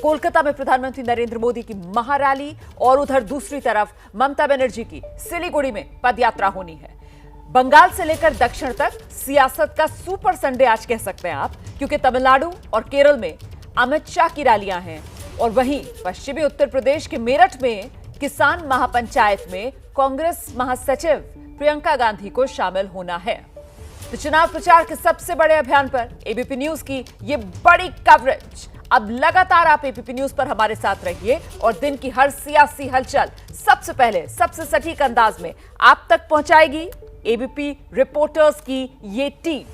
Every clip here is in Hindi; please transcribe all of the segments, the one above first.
कोलकाता में प्रधानमंत्री नरेंद्र मोदी की महारैली और उधर दूसरी तरफ ममता बनर्जी की सिलीगुड़ी में पदयात्रा होनी है। बंगाल से लेकर दक्षिण तक सियासत का सुपर संडे आज कह सकते हैं आप, क्योंकि तमिलनाडु और केरल में अमित शाह की रैलियां हैं और वहीं पश्चिमी उत्तर प्रदेश के मेरठ में किसान महापंचायत में कांग्रेस महासचिव प्रियंका गांधी को शामिल होना है। तो चुनाव प्रचार के सबसे बड़े अभियान पर एबीपी न्यूज की ये बड़ी कवरेज। अब लगातार आप एबीपी न्यूज पर हमारे साथ रहिए और दिन की हर सियासी हलचल सबसे पहले सबसे सटीक अंदाज में आप तक पहुंचाएगी एबीपी रिपोर्टर्स की ये टीम।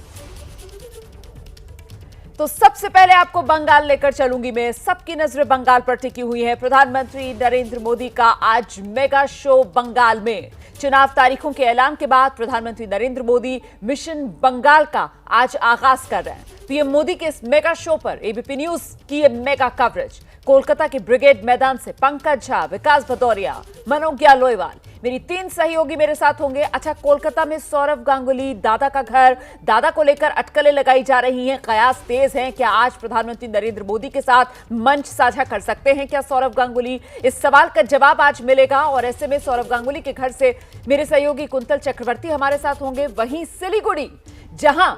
तो सबसे पहले आपको बंगाल लेकर चलूंगी मैं। सबकी नजरें बंगाल पर टिकी हुई है। प्रधानमंत्री नरेंद्र मोदी का आज मेगा शो बंगाल में। चुनाव तारीखों के ऐलान के बाद प्रधानमंत्री नरेंद्र मोदी मिशन बंगाल का आज आगाज कर रहे हैं। पीएम मोदी के इस मेगा शो पर एबीपी न्यूज की ये मेगा कवरेज। कोलकाता के ब्रिगेड मैदान से पंकज झा, विकास भदौरिया, मनोज्ञा लोईवाल, मेरी 3 सहयोगी मेरे साथ होंगे। अच्छा, कोलकाता में सौरव गांगुली, दादा का घर, दादा को लेकर अटकलें लगाई जा रही हैं, कयास तेज हैं। क्या आज प्रधानमंत्री नरेंद्र मोदी के साथ मंच साझा कर सकते हैं क्या सौरव गांगुली? इस सवाल का जवाब आज मिलेगा और ऐसे में सौरव गांगुली के घर से मेरे सहयोगी कुंतल चक्रवर्ती हमारे साथ होंगे। वहीं सिलीगुड़ी, जहां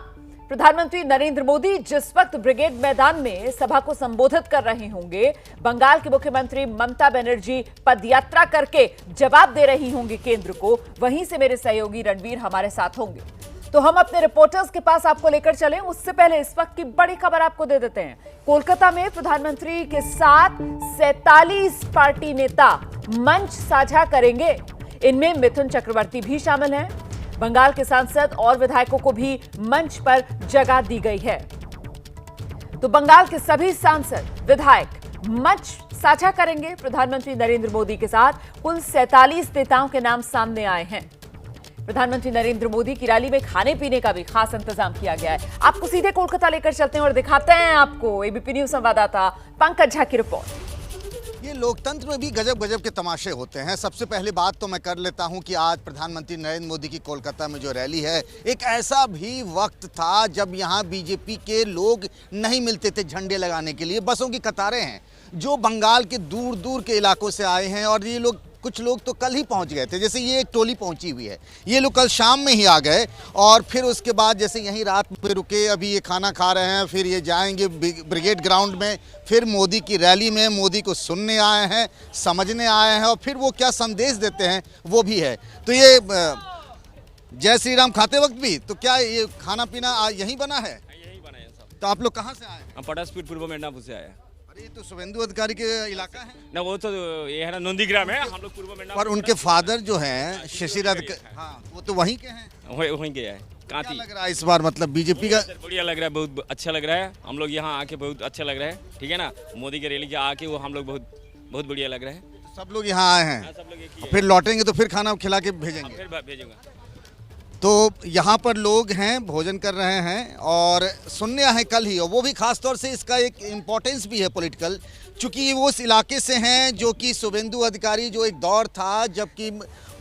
प्रधानमंत्री नरेंद्र मोदी जिस वक्त ब्रिगेड मैदान में सभा को संबोधित कर रहे होंगे, बंगाल के मुख्यमंत्री ममता बनर्जी पदयात्रा करके जवाब दे रही होंगी केंद्र को। वहीं से मेरे सहयोगी रणवीर हमारे साथ होंगे। तो हम अपने रिपोर्टर्स के पास आपको लेकर चलें, उससे पहले इस वक्त की बड़ी खबर आपको दे देते हैं। कोलकाता में प्रधानमंत्री के साथ 47 पार्टी नेता मंच साझा करेंगे। इनमें मिथुन चक्रवर्ती भी शामिल हैं। बंगाल के सांसद और विधायकों को भी मंच पर जगह दी गई है। तो बंगाल के सभी सांसद, विधायक मंच साझा करेंगे प्रधानमंत्री नरेंद्र मोदी के साथ। कुल 47 नेताओं के नाम सामने आए हैं। प्रधानमंत्री नरेंद्र मोदी की रैली में खाने पीने का भी खास इंतजाम किया गया है। आपको सीधे कोलकाता लेकर चलते हैं और दिखाते हैं आपको एबीपी न्यूज संवाददाता पंकज झा की रिपोर्ट। ये लोकतंत्र में भी गजब गजब के तमाशे होते हैं। सबसे पहले बात तो मैं कर लेता हूं कि आज प्रधानमंत्री नरेंद्र मोदी की कोलकाता में जो रैली है, एक ऐसा भी वक्त था जब यहां बीजेपी के लोग नहीं मिलते थे झंडे लगाने के लिए। बसों की कतारें हैं जो बंगाल के दूर दूर के इलाकों से आए हैं और ये लोग, कुछ लोग तो कल ही पहुंच गए थे। जैसे ये एक टोली पहुंची हुई है, ये लोग कल शाम में ही आ गए और फिर उसके बाद जैसे यहीं रात में रुके, अभी ये खाना खा रहे हैं, फिर ये जाएंगे ब्रिगेड ग्राउंड में, फिर मोदी की रैली में मोदी को सुनने आए हैं, समझने आए हैं और फिर वो क्या संदेश देते हैं वो भी है। तो ये जय श्री राम खाते वक्त भी तो क्या ये खाना पीना यहीं बना है? यहीं बना है सब। तो आप लोग कहाँ से आए? हम पटासपीठ पूर्व मेदिनीपुर से आए। अरे ये तो शुभेंदु अधिकारी के इलाका है ना, वो तो ये है ना नंदीग्राम है, हम लोग पूर्व मेदिनीपुर। और उनके फादर जो हैं शशिर अधिकारी, हाँ वो तो वहीं के हैं। वहीं गया है। क्या कांती लग रहा है इस बार, मतलब बीजेपी का? बढ़िया लग रहा है, बहुत अच्छा लग रहा है। हम लोग यहाँ आके बहुत अच्छा लग रहा है, ठीक है ना। मोदी के रैली के आके वो हम लोग बहुत बढ़िया लग रहा है। सब लोग यहाँ आए हैं, सब लोग एक ही है। फिर लौटेंगे तो फिर खाना खिला के भेजेंगे। फिर भेजूंगा। तो यहाँ पर लोग हैं, भोजन कर रहे हैं और सुनने आए कल ही, और वो भी खास तौर से इसका एक इम्पोर्टेंस भी है पॉलिटिकल, चूँकि वो उस इलाके से हैं जो कि शुभेंदु अधिकारी, जो एक दौर था जबकि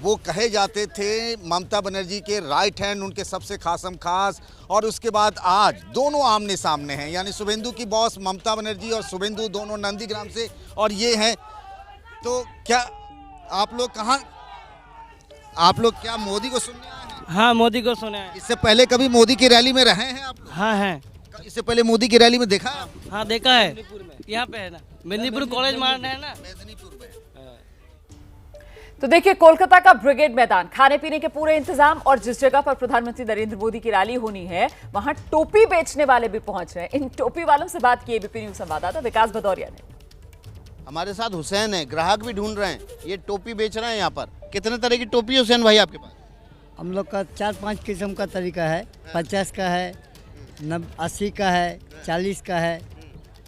वो कहे जाते थे ममता बनर्जी के राइट हैंड, उनके सबसे खासम खास, और उसके बाद आज दोनों आमने सामने हैं। यानी शुभेंदु की बॉस ममता बनर्जी और शुभेंदु दोनों नंदीग्राम से, और ये हैं। तो क्या आप लोग क्या मोदी को सुनने आए हैं? हाँ, मोदी को सुना है। इससे पहले कभी मोदी की रैली में रहे हैं आप? हाँ हैं। इससे पहले मोदी की रैली में देखा है? हाँ देखा है, यहाँ पे है ना, मेदिनीपुर कॉलेज मारना है ना, मेदिनीपुर में। तो देखिए, कोलकाता का ब्रिगेड मैदान, खाने पीने के पूरे इंतजाम, और जिस जगह पर प्रधानमंत्री नरेंद्र मोदी की रैली होनी है वहां टोपी बेचने वाले भी पहुंच रहे हैं। इन टोपी वालों से बात की एबीपी न्यूज संवाददाता विकास भदौरिया ने। हमारे साथ हुसैन है, ग्राहक भी ढूंढ रहे हैं, ये टोपी बेच रहे हैं यहाँ पर। कितने तरह की टोपी है हुसैन भाई आपके पास? हम लोग का 4-5 किस्म का तरीका है। 50 का है, 80 का है, 40 का है,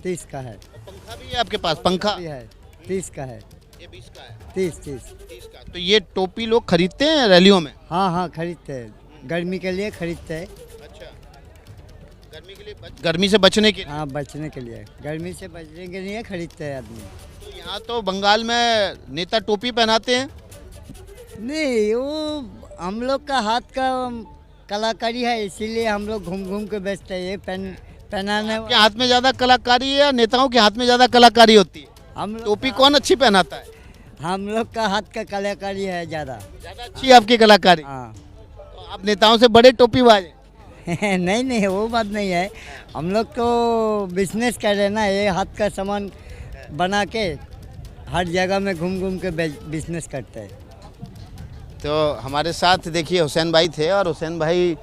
30 का है। पंखा भी है आपके पास? पंखा भी है, 30 का है। ये 20 का है। 30 का। तो ये टोपी लोग खरीदते हैं रैलियों में? हाँ खरीदते हैं, गर्मी के लिए खरीदते हैं। अच्छा, गर्मी के लिए गर्मी से बचने के लिए? हाँ, बचने के लिए, गर्मी से बचने के लिए खरीदते हैं आदमी। तो यहाँ तो बंगाल में नेता टोपी पहनाते हैं? नहीं, वो हम लोग का हाथ का कलाकारी है, इसीलिए हम लोग घूम घूम के बेचते हैं। ये पहनाने आपके हाथ में ज्यादा कलाकारी है या नेताओं के हाथ में ज्यादा कलाकारी होती है? हम लोग टोपी कौन अच्छी पहनाता है? हम लोग का हाथ का कलाकारी है ज़्यादा। ज्यादा अच्छी है आपकी कलाकारी? हाँ तो आप नेताओं से बड़े टोपीबाज हैं। नहीं नहीं, वो बात नहीं है। हम लोग तो बिजनेस कर रहे हैं ना, ये हाथ का सामान बना के हर जगह में घूम घूम के बिजनेस करते हैं। तो हमारे साथ देखिए हुसैन भाई थे और हुसैन भाई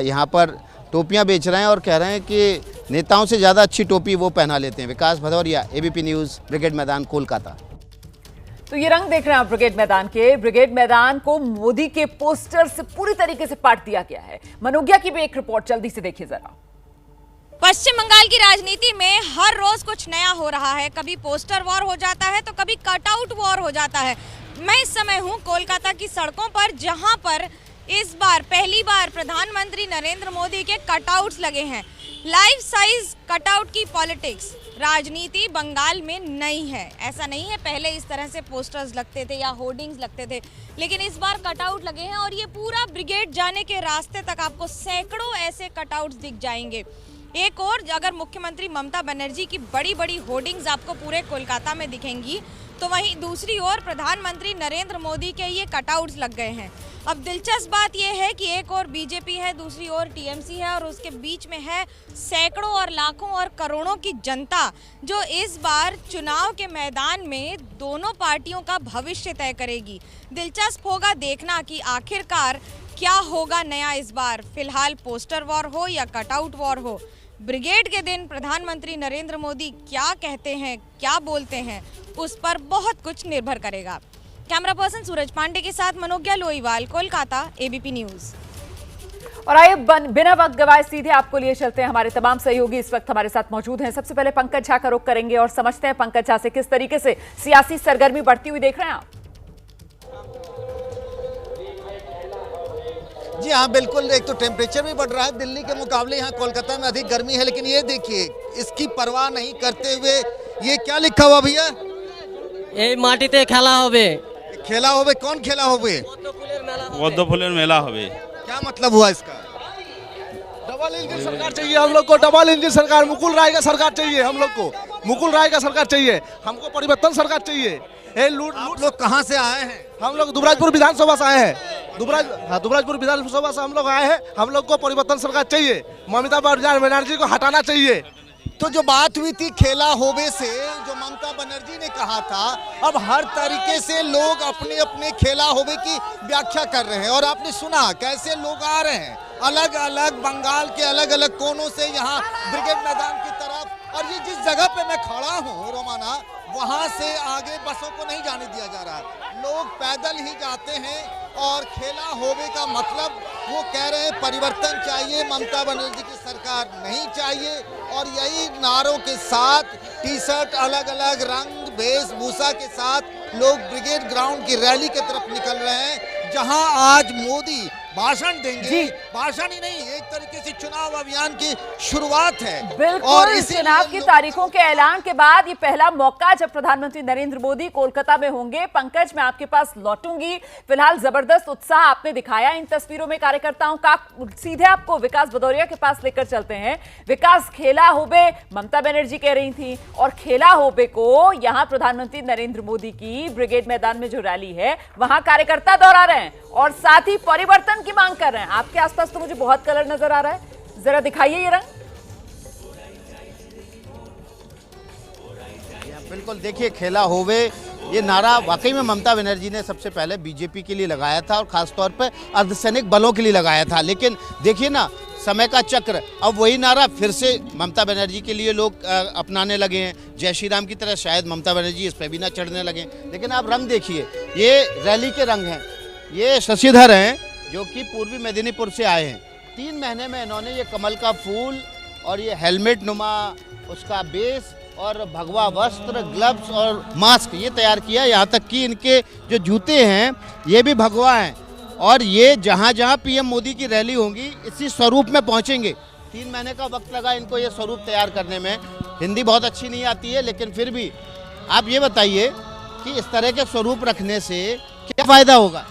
यहाँ पर टोपियाँ बेच रहे हैं और कह रहे हैं कि नेताओं से ज़्यादा अच्छी टोपी वो पहना लेते हैं। विकास भदौरिया, एबीपी न्यूज़, ब्रिगेड मैदान, कोलकाता। तो ये रंग देख रहे हैं आप ब्रिगेड मैदान के। ब्रिगेड मैदान को मोदी के पोस्टर से पूरी तरीके से पाट दिया गया है। मनोज्ञा की भी एक रिपोर्ट जल्दी से देखिए जरा। पश्चिम बंगाल की राजनीति में हर रोज कुछ नया हो रहा है। कभी पोस्टर वॉर हो जाता है तो कभी कटआउट वॉर हो जाता है। मैं इस समय हूं कोलकाता की सड़कों पर, जहां पर इस बार पहली बार प्रधानमंत्री नरेंद्र मोदी के कटआउट्स लगे हैं। लाइफ साइज कटआउट की पॉलिटिक्स राजनीति बंगाल में नई है। ऐसा नहीं है पहले इस तरह से पोस्टर्स लगते थे या होर्डिंग्स लगते थे, लेकिन इस बार कटआउट लगे हैं और ये पूरा ब्रिगेड जाने के रास्ते तक आपको सैकड़ों ऐसे कटआउट्स दिख जाएंगे। एक और अगर मुख्यमंत्री ममता बनर्जी की बड़ी बड़ी होर्डिंग्स आपको पूरे कोलकाता में दिखेंगी, तो वहीं दूसरी ओर प्रधानमंत्री नरेंद्र मोदी के ये कटआउट्स लग गए हैं। अब दिलचस्प बात यह है कि एक और बीजेपी है, दूसरी ओर टीएमसी है और उसके बीच में है सैकड़ों और लाखों और करोड़ों की जनता, जो इस बार चुनाव के मैदान में दोनों पार्टियों का भविष्य तय करेगी। दिलचस्प होगा देखना कि आखिरकार क्या होगा नया इस बार। फिलहाल पोस्टर वॉर हो या कटआउट वॉर हो, ब्रिगेड के दिन प्रधानमंत्री नरेंद्र मोदी क्या कहते हैं, क्या बोलते हैं, उस पर बहुत कुछ निर्भर करेगा। कैमरा पर्सन सूरज पांडे के साथ मनोज्ञा लोईवाल, कोलकाता, एबीपी न्यूज। और आइए बिना वक्त गवाए सीधे आपको लिए चलते हैं। हमारे तमाम सहयोगी इस वक्त हमारे साथ मौजूद हैं। सबसे पहले पंकज झा का रुख करेंगे और समझते हैं पंकज झा से किस तरीके से सियासी सरगर्मी बढ़ती हुई देख रहे हैं आप। जी हाँ, बिल्कुल। एक तो टेम्परेचर भी बढ़ रहा है दिल्ली के मुकाबले, यहाँ कोलकाता में अधिक गर्मी है, लेकिन ये देखिए इसकी परवाह नहीं करते हुए ये क्या लिखा हुआ भैया? এই মাটিতে খেলা হবে। खेला होवे? कौन खेला होवे? পদ্মফুলের মেলা হবে। क्या मतलब हुआ इसका? डबल इंजन सरकार चाहिए हम लोग को, डबल इंजन सरकार। मुकुल राय का सरकार चाहिए हम लोग को, मुकुल राय का सरकार चाहिए हमको, परिवर्तन सरकार चाहिए। ये लूट आप लोग कहाँ से आए हैं? हम लोग दुबराजपुर विधानसभा से आए हैं। दुबराजपुर विधानसभा से हम लोग आए हैं। हम लोग को परिवर्तन सरकार चाहिए, ममता बनर्जी को हटाना चाहिए। तो जो बात हुई थी खेला होवे से, जो ममता बनर्जी ने कहा था, अब हर तरीके से लोग अपने अपने खेला होवे की व्याख्या कर रहे हैं। और आपने सुना कैसे लोग आ रहे हैं अलग अलग बंगाल के अलग अलग कोनों से यहाँ ब्रिगेड मैदान की तरफ। और ये जिस जगह पे मैं खड़ा हूँ रोमाना, वहाँ से आगे बसों को नहीं जाने दिया जा रहा, लोग पैदल ही जाते हैं। और खेला होवे का मतलब वो कह रहे हैं परिवर्तन चाहिए, ममता बनर्जी की सरकार नहीं चाहिए। और यही नारों के साथ टी शर्ट अलग अलग रंग वेशभूषा के साथ लोग ब्रिगेड ग्राउंड की रैली की तरफ निकल रहे हैं, जहां आज मोदी भाषण देंगे। भाषण ही नहीं, एक तरीके से चुनाव अभियान की शुरुआत है। बिल्कुल, और इस चुनाव की तारीखों के ऐलान के बाद ये पहला मौका जब प्रधानमंत्री नरेंद्र मोदी कोलकाता में होंगे। पंकज, मैं आपके पास लौटूंगी। फिलहाल जबरदस्त उत्साह आपने दिखाया इन तस्वीरों में कार्यकर्ताओं का। सीधे आपको विकास भदौरिया के पास लेकर चलते हैं। विकास, खेला होबे ममता बनर्जी कह रही थी, और खेला होबे को यहां प्रधानमंत्री नरेंद्र मोदी की ब्रिगेड मैदान में जो रैली है वहां कार्यकर्ता दोहरा रहे हैं और साथ ही परिवर्तन की मांग कर रहे हैं। आपके आसपास तो मुझे बहुत कलर नजर आ रहा है, जरा दिखाइए ये रंग। बिल्कुल, देखिए खेला होवे ये नारा वाकई में ममता बनर्जी ने सबसे पहले बीजेपी के लिए लगाया था और खासतौर पर अर्धसैनिक बलों के लिए लगाया था। लेकिन देखिए ना, समय का चक्र, अब वही नारा फिर से ममता बनर्जी के लिए लोग अपनाने लगे हैं। जय श्री राम की तरह शायद ममता बनर्जी इस पर भी ना चढ़ने लगे। लेकिन आप रंग देखिए, ये रैली के रंग हैं। ये शशिधर हैं जो कि पूर्वी मेदिनीपुर से आए हैं। 3 महीने में इन्होंने ये कमल का फूल और ये हेलमेट नुमा उसका बेस और भगवा वस्त्र, ग्लव्स और मास्क ये तैयार किया। यहाँ तक कि इनके जो जूते हैं ये भी भगवा हैं। और ये जहाँ जहाँ पीएम मोदी की रैली होंगी इसी स्वरूप में पहुँचेंगे। 3 महीने का वक्त लगा इनको ये स्वरूप तैयार करने में। हिंदी बहुत अच्छी नहीं आती है, लेकिन फिर भी आप ये बताइए कि इस तरह के स्वरूप रखने से क्या फ़ायदा होगा?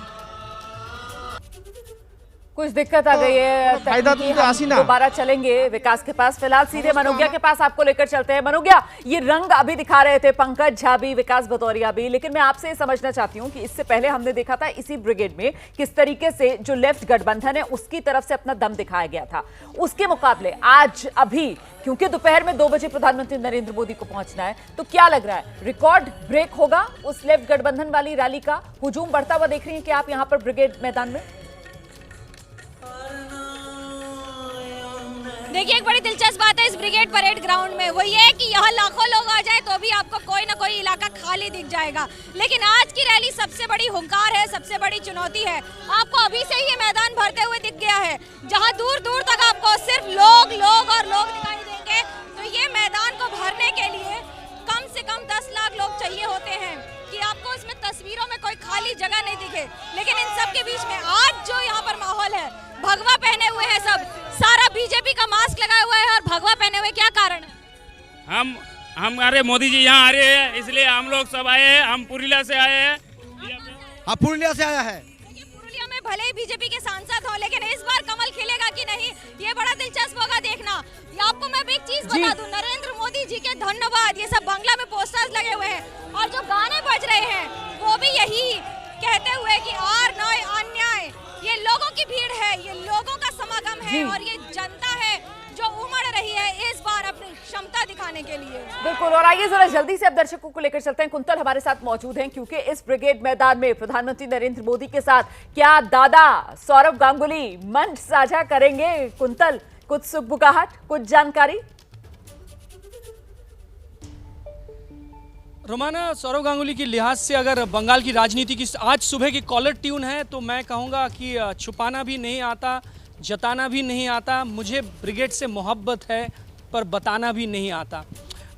कुछ दिक्कत आ गई है, फायदा तो तकनीकी, मुझे आसी हम ना। दोबारा चलेंगे विकास के पास। फिलहाल सीधे मनोज्ञा के पास आपको लेकर चलते हैं। मनोज्ञा, ये रंग अभी दिखा रहे थे पंकज झा भी, विकास भदौरिया भी, लेकिन मैं आपसे ये समझना चाहती हूँ कि इससे पहले हमने देखा था इसी ब्रिगेड में किस तरीके से जो लेफ्ट गठबंधन है उसकी तरफ से अपना दम दिखाया गया था। उसके मुकाबले आज अभी, क्योंकि दोपहर में 2 बजे प्रधानमंत्री नरेंद्र मोदी को पहुंचना है, तो क्या लग रहा है, रिकॉर्ड ब्रेक होगा उस लेफ्ट गठबंधन वाली रैली का? हुजूम बढ़ता हुआ देख रही हैं कि आप यहां पर ब्रिगेड मैदान में? देखिए, एक बड़ी दिलचस्प बात है इस ब्रिगेड परेड ग्राउंड में, वो ये है कि यहाँ लाखों लोग आ जाए तो भी आपको कोई ना कोई इलाका खाली दिख जाएगा। लेकिन आज की रैली सबसे बड़ी हुंकार है, सबसे बड़ी चुनौती है। आपको अभी से ही ये मैदान भरते हुए दिख गया है, जहाँ दूर दूर तक आपको सिर्फ लोग और लोग दिखाई देंगे। तो ये मैदान को भरने के लिए कम से कम 10 लाख लोग चाहिए होते हैं कि आपको इसमें तस्वीरों में कोई खाली जगह नहीं दिखे। लेकिन इन सब के बीच में आज जो यहाँ पर माहौल है, भगवा पहने हुए हैं सब, सारा बीजेपी का मास्क लगाया हुआ है और भगवा पहने हुए, क्या कारण है? हम अरे मोदी जी यहाँ आ रहे हैं, इसलिए हम लोग सब आए हैं। हम पुरुलिया से आए हैं। हाँ, पुरुलिया से आया है। पुरुलिया में भले ही बीजेपी के सांसद हो, लेकिन इस बार कमल खिलेगा कि नहीं, ये बड़ा दिलचस्प होगा देखना। ये आपको मैं एक चीज बता दूं, नरेंद्र मोदी जी के धन्यवाद, ये सब बांग्ला में पोस्टर्स लगे हुए हैं और जो गाने बज रहे हैं वो भी यही कहते हुए कि आर न्याय अन्याय। ये लोगों की भीड़ है, ये लोगों का समागम है और ये जनता है जो उमड़ रही है इस बार अपनी क्षमता दिखाने के लिए। बिल्कुल, और आइए जरा जल्दी से अब दर्शकों को लेकर चलते हैं। कुंतल हमारे साथ मौजूद हैं, क्योंकि इस ब्रिगेड मैदान में प्रधानमंत्री नरेंद्र मोदी के साथ क्या दादा सौरव गांगुली मंच साझा करेंगे? कुंतल, कुछ सुगबुगाहट, कुछ जानकारी? रोमाना, सौरव गांगुली की लिहाज से अगर बंगाल की राजनीति की आज सुबह की कॉलर ट्यून है तो मैं कहूँगा कि छुपाना भी नहीं आता, जताना भी नहीं आता। मुझे ब्रिगेड से मोहब्बत है पर बताना भी नहीं आता।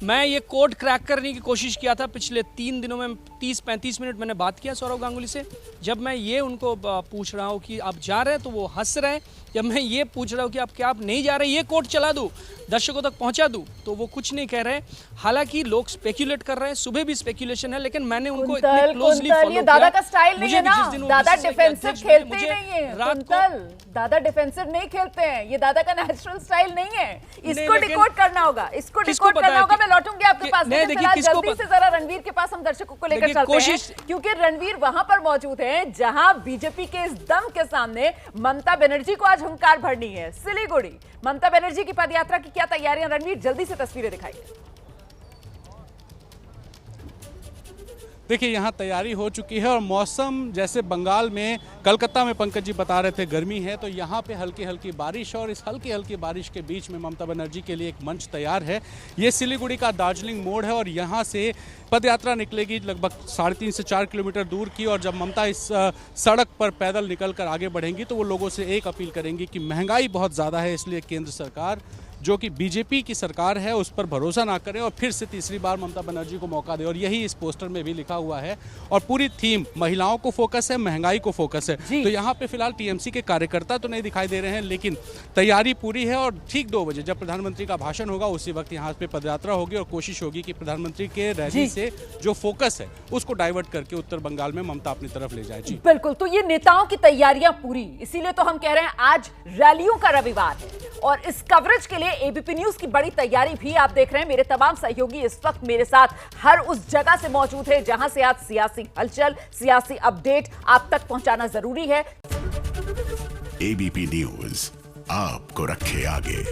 मैं ये कोड क्रैक करने की कोशिश किया था पिछले 3 दिनों में, 30-35 मिनट मैंने बात किया सौरव गांगुली से। जब मैं ये उनको पूछ रहा हूँ कि आप जा रहे हैं तो वो हंस रहे हैं। जब मैं ये पूछ रहा हूँ कि आप नहीं जा रहे, ये कोड चला दूँ, दर्शकों तक पहुँचा दूँ, तो वो कुछ नहीं कह रहे। हालांकि लोग स्पेक्यूलेट कर रहे हैं, सुबह भी स्पेक्यूलेशन है, लेकिन मैंने उनको इतने क्लोजली फॉलो किया। दादा का स्टाइल नहीं है ना, दादा डिफेंसिव खेलते ही नहीं है। कुंतल, दादा डिफेंसिव नहीं खेलते हैं, ये दादा का नेचुरल स्टाइल नहीं है। इसको डिकोड करना होगा, इसको डिकोड करना होगा। मैं लौटूंगी आपके पास, जल्दी से जरा रणवीर के पास हम दर्शकों को लेकर चलते हैं, क्योंकि रणवीर वहां पर मौजूद है जहां बीजेपी के इस दम के सामने ममता बनर्जी को आज हुंकार भरनी है। सिलीगुड़ी ममता बनर्जी की पदयात्रा की क्या तैयारियां? रणवीर, जल्दी से तस्वीरें दिखाइए। देखिए, यहाँ तैयारी हो चुकी है और मौसम जैसे बंगाल में, कलकत्ता में पंकज जी बता रहे थे गर्मी है, तो यहाँ पे हल्की हल्की बारिश, और इस हल्की हल्की बारिश के बीच में ममता बनर्जी के लिए एक मंच तैयार है। ये सिलीगुड़ी का दार्जिलिंग मोड़ है और यहाँ से पदयात्रा निकलेगी लगभग 3.5 से 4 किलोमीटर दूर की। और जब ममता इस सड़क पर पैदल निकल कर आगे बढ़ेंगी तो वो लोगों से एक अपील करेंगी कि महंगाई बहुत ज़्यादा है, इसलिए केंद्र सरकार जो कि बीजेपी की सरकार है उस पर भरोसा ना करें और फिर से तीसरी बार ममता बनर्जी को मौका दे। और यही इस पोस्टर में भी लिखा हुआ है और पूरी थीम महिलाओं को फोकस है, महंगाई को फोकस है। तो यहाँ पे फिलहाल टीएमसी के कार्यकर्ता तो नहीं दिखाई दे रहे हैं, लेकिन तैयारी पूरी है। और ठीक 2 बजे जब प्रधानमंत्री का भाषण होगा उसी वक्त यहाँ पे पदयात्रा होगी और कोशिश होगी कि प्रधानमंत्री के रैली से जो फोकस है उसको डाइवर्ट करके उत्तर बंगाल में ममता अपनी तरफ ले जाए। जी बिल्कुल, तो ये नेताओं की तैयारियां पूरी, इसीलिए तो हम कह रहे हैं आज रैलियों का रविवार है और इस कवरेज के लिए एबीपी न्यूज की बड़ी तैयारी भी आप देख रहे हैं। मेरे तमाम सहयोगी इस वक्त मेरे साथ हर उस जगह से मौजूद है जहां से आज सियासी हलचल, सियासी अपडेट आप तक पहुंचाना जरूरी है। एबीपी न्यूज आपको रखे आगे।